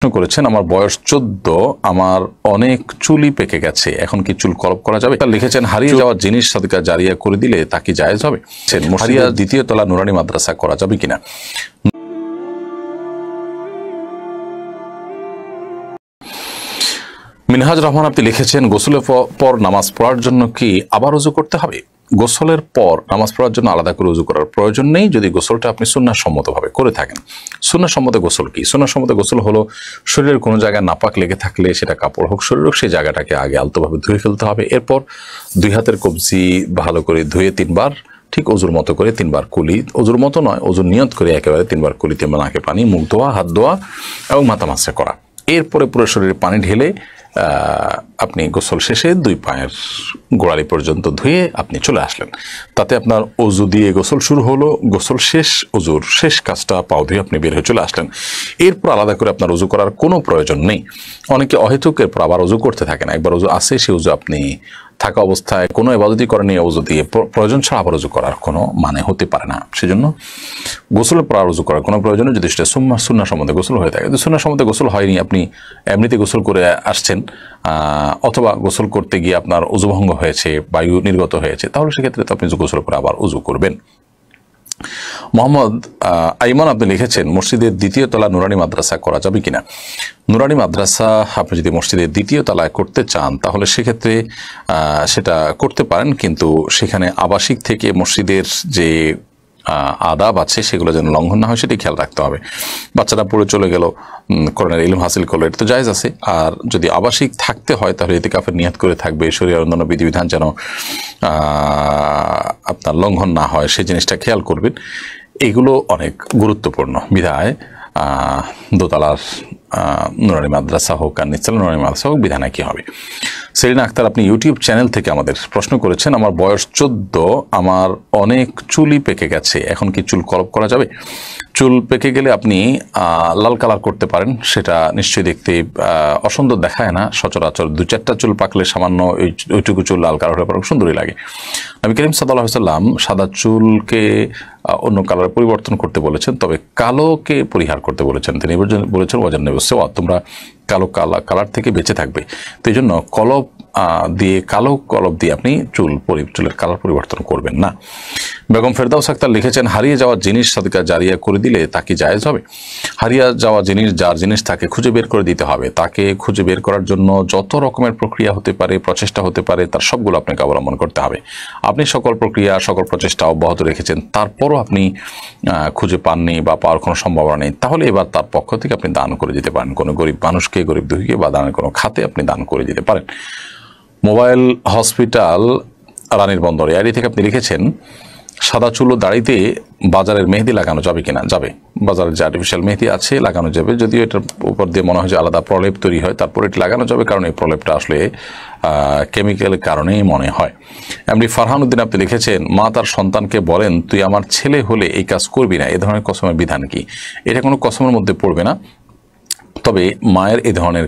প্রশ্ন করেছেন আমার বয়স 14, আমার অনেক চুলই পেকে গেছে, এখন কি চুল কলপ করা যাবে? লিখেছেন হারিয়ে যাওয়া জিনিস সাদকা জারিয়া করে দিলে তা কি জায়েজ হবে? হারিয়া দ্বিতীয় তলা নুরানি মাদ্রাসা করা যাবে কিনা? মিনহাজ রহমান আপনি লিখেছেন গোসলের পর নামাজ পড়ার জন্য কি আবার ওযু করতে হবে? গোসলের পর নামাজ পড়ার জন্য আলাদা করে ওযু করার প্রয়োজন নেই যদি গোসলটা আপনি সুন্নাহসম্মতভাবে করে থাকেন। সুন্নাহসম্মত গোসল কি? সুন্নাহসম্মত গোসল হলো শরীরের কোনো জায়গায় নাপাক লেগে থাকলে, সেটা কাপড় হোক শরীর হোক, সেই জায়গাটাকে আগে আলতোভাবে ধুয়ে ফেলতে হবে। এরপর 2 হাতের কবজি ভালো করে ধুয়ে 3 বার ঠিক ওযুর মতো করে 3 বার কুলি, ওযুর মতো নয়, ওযুর নিয়ত করে একেবারে 3 বার কুলিতে নাকে পানি, মুখ ধোয়া, হাত ধোয়া এবং মাথা মাসা করা। এরপরে পুরো শরীরে পানি ঢেলে আপনি গোসল শেষে 2 পায়ের গোড়ালি পর্যন্ত ধুয়ে আপনি চলে আসলেন। তাতে আপনার ওযু দিয়ে গোসল শুরু হলো, গোসল শেষ, ওযুর শেষ কাজটা পাও ধুয়ে আপনি বের হয়ে চলে আসলেন। এরপর আলাদা করে আপনার ওযু করার কোনো প্রয়োজন নেই। অনেকে অহেতুক এরপর আবার ওযু করতে থাকেন। একবার ওযু আসে, সেই ওযু আপনি থাকা অবস্থায় কোনো ইবাদতই করেনি, ওযু দিয়ে প্রয়োজন ছাড়া আবার ওযু করার কোনো মানে হতে পারে না। সেজন্য গোসলের পর ওযু করার কোনো প্রয়োজন নেই যদি সেটা সুন্নাহসম্মত গোসল হয়ে থাকে। যদি সুন্নাহসম্মত গোসল হয়নি, আপনি এমনিতে গোসল করে আসছেন অথবা গোসল করতে গিয়ে আপনার ওযু ভঙ্গ হয়েছে, বায়ু নির্গত হয়েছে, তাহলে সেক্ষেত্রে তো আপনি গোসল করে আবার ওযু করবেন। মোহাম্মদ আইমান আপনি লিখেছেন মসজিদের 2য় তলা নুরানি মাদ্রাসা করা যাবে কিনা? নুরানি মাদ্রাসা আপনি যদি মসজিদের 2য় তলায় করতে চান তাহলে সেক্ষেত্রে সেটা করতে পারেন, কিন্তু সেখানে আবাসিক থেকে মসজিদের যে আদাব আছে সেগুলো যেন লঙ্ঘন না হয় সেটি খেয়াল রাখতে হবে। বাচ্চারা পড়ে চলে গেল, কোরআনের ইলম হাসিল করলো, এটা তো জায়েজ আছে। আর যদি আবাসিক থাকতে হয় তাহলে ইতিকাফের নিয়ত করে থাকবে, শরীরের অন্যান্য বিধিবিধান যেন আপনার লঙ্ঘন না হয় সেই জিনিসটা খেয়াল করবেন। এগুলো অনেক গুরুত্বপূর্ণ বিধায় দোতলার নুরানি মাদ্রাসা হোক আর নিচতলা নুরানি মাদ্রাসা হোক বিধানে কি হবে। সেলিনা আক্তার আপনি ইউটিউব চ্যানেল থেকে আমাদের প্রশ্ন করেছেন আমার বয়স 14, আমার অনেক চুলই পেকে গেছে, এখন কি চুল কলপ করা যাবে? চুল পেকে গেলে আপনি লাল কালার করতে পারেন, সেটা নিশ্চয়ই দেখতে অসুন্দর দেখায় না। সচরাচর 2-4টা চুল পাকলে সামান্য ওইটুকু চুল লাল কালার হলে পরে সুন্দরই লাগে। নবী করিম সাল্লাল্লাহু আলাইহি ওয়াসাল্লাম সাদা চুলকে অন্য কালারে পরিবর্তন করতে বলেছেন, তবে কালোকে পরিহার করতে বলেছেন। তিনি বলেছেন ওয়াজান্নাবু সাওয়া, তোমরা কালো কালার থেকে বেঁচে থাকবে। তো এই জন্য কালো কলব দিয়ে আপনি চুলের কালার পরিবর্তন করবেন না। বেগম ফেরদাউস আক্তার লিখেছেন হারিয়ে যাওয়া জিনিস সাদকা জারিয়া করে দিলে তা কি জায়েজ হবে? হারিয়ে যাওয়া জিনিস, যার জিনিস তাকে খুঁজে বের করে দিতে হবে। তাকে খুঁজে বের করার জন্য যত রকমের প্রক্রিয়া হতে পারে, প্রচেষ্টা হতে পারে, তার সবগুলো আপনাকে অবলম্বন করতে হবে। আপনি সকল প্রক্রিয়া, সকল প্রচেষ্টা অব্যাহত রেখেছেন, তারপরও আপনি খুঁজে পাননি বা পাওয়ার কোনো সম্ভাবনা নেই, তাহলে এবার তার পক্ষ থেকে আপনি দান করে দিতে পারেন। কোনো গরিব মানুষকে, গরিব দুঃখীকে বা দানের কোনো খাতে আপনি দান করে দিতে পারেন। মোবাইল হসপিটাল রানীর বন্দরে আইডি থেকে আপনি লিখেছেন সাদা চুল ও দাড়িতে বাজারের মেহেদি লাগানো যাবে কিনা? যাবে। বাজারের যে আর্টিফিশিয়াল মেহেদি আছে লাগানো যাবে, যদিও এটার উপর দিয়ে মনে হয় যে আলাদা প্রলেপ তৈরি হয়, তারপর এটি লাগানো যাবে, কারণ এই প্রলেপটা আসলে কেমিক্যালের কারণেই মনে হয়। এমনি ফারহান উদ্দিন আপনি লিখেছেন মা তার সন্তানকে বলেন তুই আমার ছেলে হলে এই কাজ করবি না, এ ধরনের কসমের বিধান কি? এটা কোনো কসমের মধ্যে পড়বে না, তবে মায়ের এ ধরনের